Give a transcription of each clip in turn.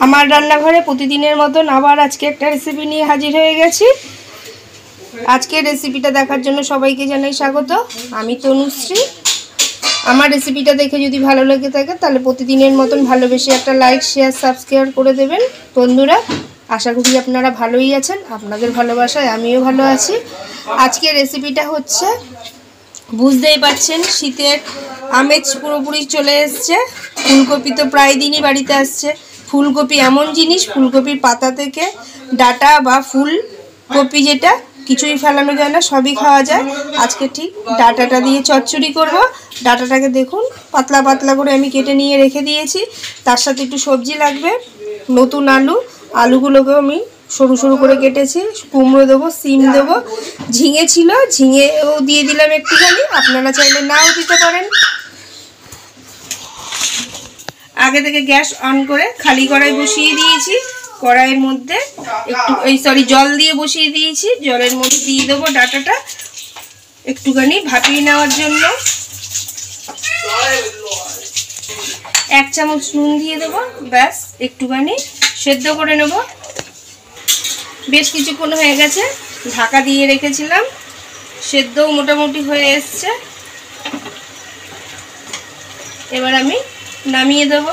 আমার রান্নাঘরে প্রতিদিনের মতন আবার আজকে একটা রেসিপি নিয়ে হাজির হয়ে গেছি। আজকের রেসিপিটা দেখার জন্য সবাইকে জানাই স্বাগত। আমি তনুশ্রী। আমার রেসিপিটা দেখে যদি ভালো লেগে থাকে তাহলে প্রতিদিনের মতন ভালোবেসে একটা লাইক, শেয়ার, সাবস্ক্রাইব করে দেবেন বন্ধুরা। আশা করি আপনারা ভালোই আছেন। আপনাদের ভালোবাসায় আমিও ভালো আছি। আজকের রেসিপিটা হচ্ছে, বুঝতেই পারছেন, শীতের আমেজ পুরোপুরি চলে এসছে। ফুলকপি তো প্রায় দিনই বাড়িতে আসছে। ফুলকপি এমন জিনিস, ফুলকপির পাতা থেকে ডাটা বা ফুলকপি যেটা কিছুই ফেলানো যায় না, সবই খাওয়া যায়। আজকে ঠিক ডাটাটা দিয়ে চচ্চড়ি করব। ডাটাটাকে দেখুন পাতলা পাতলা করে আমি কেটে নিয়ে রেখে দিয়েছি। তার সাথে একটু সবজি লাগবে, নতুন আলুগুলোকেও আমি সরু সরু করে কেটেছি। কুমড়ো দেবো, সিম দেবো, ঝিঙে ছিল, ঝিঙেও দিয়ে দিলাম একটুখানি। আপনারা চাইলে নাও দিতে পারেন। আগে থেকে গ্যাস অন করে খালি কড়াই বসিয়ে দিয়েছি। কড়াইয়ের মধ্যে জল দিয়ে বসিয়ে দিয়েছি। জলের মধ্যে দিয়ে দেবো ডাটাটা একটুখানি ভাপিয়ে নেওয়ার জন্য। 1 চামচ নুন দিয়ে দেবো, ব্যাস একটুখানি সেদ্ধ করে নেব। বেশ কিছুক্ষণ হয়ে গেছে, ঢাকা দিয়ে রেখেছিলাম, সেদ্ধও মোটামুটি হয়ে এসছে। এবার আমি নামিয়ে দেব।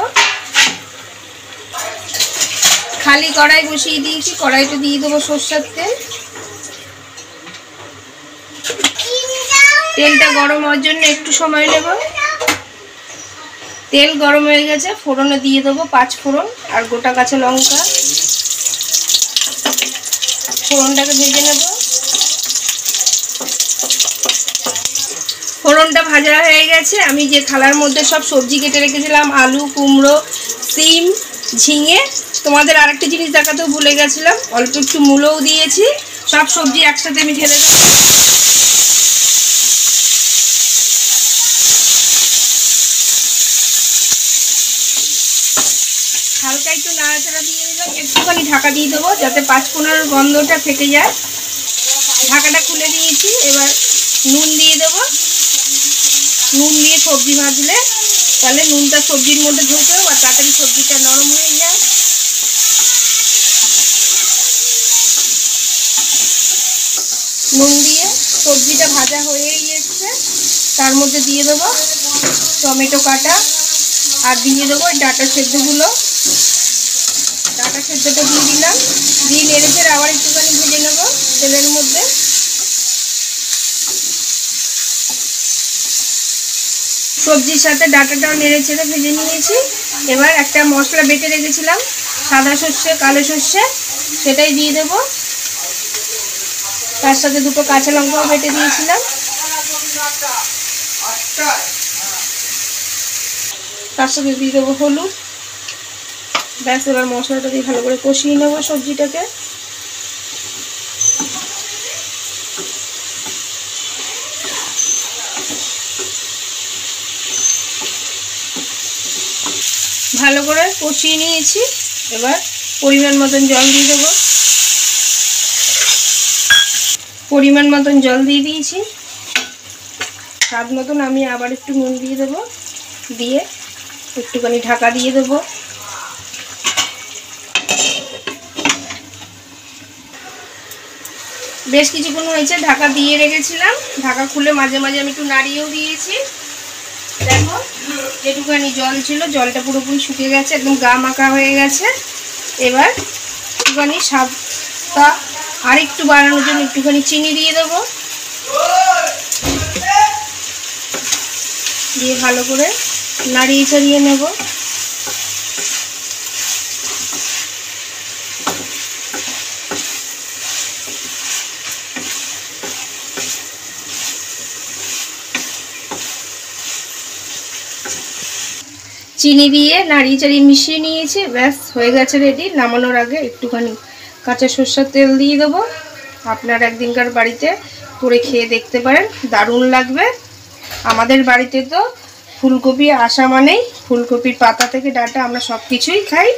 খালি কড়াই বসিয়ে দিয়েছি, কড়াইতে দিয়ে দেবো সরষের তেল। তেলটা গরম হওয়ার জন্য একটু সময় নেব। তেল গরম হয়ে গেছে, ফোড়নে দিয়ে দেবো 5 ফোড়ন আর গোটা কাঁচা লঙ্কা। ফোড়নটাকে ভেজে নেব। ফোড়নটা ভাজা হয়ে গেছে। আমি যে থালার মধ্যে সব সবজি কেটে রেখেছিলাম, আলু, কুমড়ো, সিম, ঝিঙে, তোমাদের আরেকটা জিনিস দেখাতেও ভুলে গেছিলাম, অল্প একটু মূলোও দিয়েছি। সব সবজি একসাথে আমি ঢেলে দেবো। হালকা একটু নাড়াচাড়া দিয়ে দিলাম, একটুখানি ঢাকা দিয়ে দেবো যাতে 5-15 গন্ধটা ফেটে যায়। ঢাকাটা খুলে দিয়েছি। এবার নুন দিয়ে দেবো। নুন দিয়ে সবজি ভাজলে তাহলে নুনটা সবজির মধ্যে ঢুকে আর তাড়াতাড়ি সবজিটা নরম হয়ে যায়। নুন দিয়ে সবজিটা ভাজা হয়েই এসছে। তার মধ্যে দিয়ে দেবো টমেটো কাটা আর দিয়ে দেবো ডাটা সেদ্ধগুলো। ডাটা সেদ্ধটা দিয়ে দিলাম, দিয়ে নেড়েচেড়ে আবার একটুখানি ভেজে নেব তেলের মধ্যে। সবজির সাথে ডাটাটাও নেড়েচেড়ে ভেজে নিয়েছি। এবার একটা মশলা বেটে রেখেছিলাম, সাদা সর্ষে, কালো সর্ষে, সেটাই দিয়ে দেব। তার সাথে 2টো কাঁচা লঙ্কাও বেটে দিয়েছিলাম। তার সাথে দিয়ে দেবো হলুদ। ব্যাস, এবার মশলাটা দিয়ে ভালো করে কষিয়ে নেব সবজিটাকে। ভালো করে কষিয়ে নিয়েছি। এবার পরিমাণ মতন জল দিয়ে দেবো। পরিমাণ মতন জল দিয়ে দিয়েছি। স্বাদ মতন আমি আবার একটু নুন দিয়ে দেবো, দিয়ে একটুখানি ঢাকা দিয়ে দেবো। বেশ কিছুক্ষণ হয়েছে, ঢাকা দিয়ে রেখেছিলাম। ঢাকা খুলে মাঝে মাঝে আমি একটু নাড়িয়েও দিয়েছি। দেখো যেটুকুখানি জল ছিল, জলটা পুরোপুরি শুকিয়ে গেছে, একদম গা মাখা হয়ে গেছে। এবার একটুখানি স্বাদটা আর একটু বাড়ানোর জন্য একটুখানি চিনি দিয়ে দেবো। দিয়ে ভালো করে নাড়িয়ে চাড়িয়ে নেব। চিনি দিয়ে নাড়িয়ে চাড়িয়ে মিশিয়ে নিয়েছি। ব্যাস হয়ে গেছে রেডি। নামানোর আগে একটুখানি কাঁচা সরষের তেল দিয়ে দেবো। আপনারা একদিনকার বাড়িতে করে খেয়ে দেখতে পারেন, দারুণ লাগবে। আমাদের বাড়িতে তো ফুলকপি আসা মানেই ফুলকপির পাতা থেকে ডাটা আমরা সব কিছুই খাই।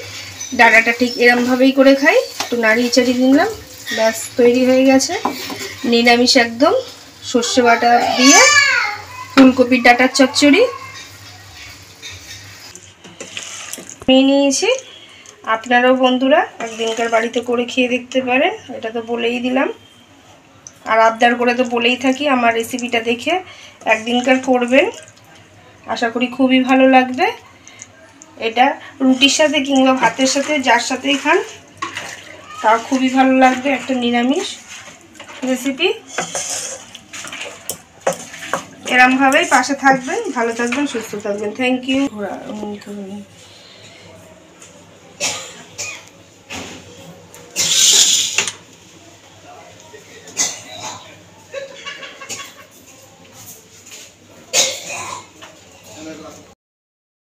ডাটাটা ঠিক এরমভাবেই করে খাই। একটু নাড়িয়ে চাড়িয়ে দিলাম, ব্যাস তৈরি হয়ে গেছে নিরামিষ একদম সর্ষে বাটা দিয়ে ফুলকপির ডাটার চচ্চড়ি। নিয়ে নিয়েছি। আপনারাও বন্ধুরা একদিনকার বাড়িতে করে খেয়ে দেখতে পারেন, এটা তো বলেই দিলাম। আর আবদার করে তো বলেই থাকি, আমার রেসিপিটা দেখে একদিনকার করবেন, আশা করি খুবই ভালো লাগবে। এটা রুটির সাথে কিংবা ভাতের সাথে যার সাথেই খান তাও খুবই ভালো লাগবে, একটা নিরামিষ রেসিপি। এরমভাবেই পাশে থাকবেন, ভালো থাকবেন, সুস্থ থাকবেন। Thank you.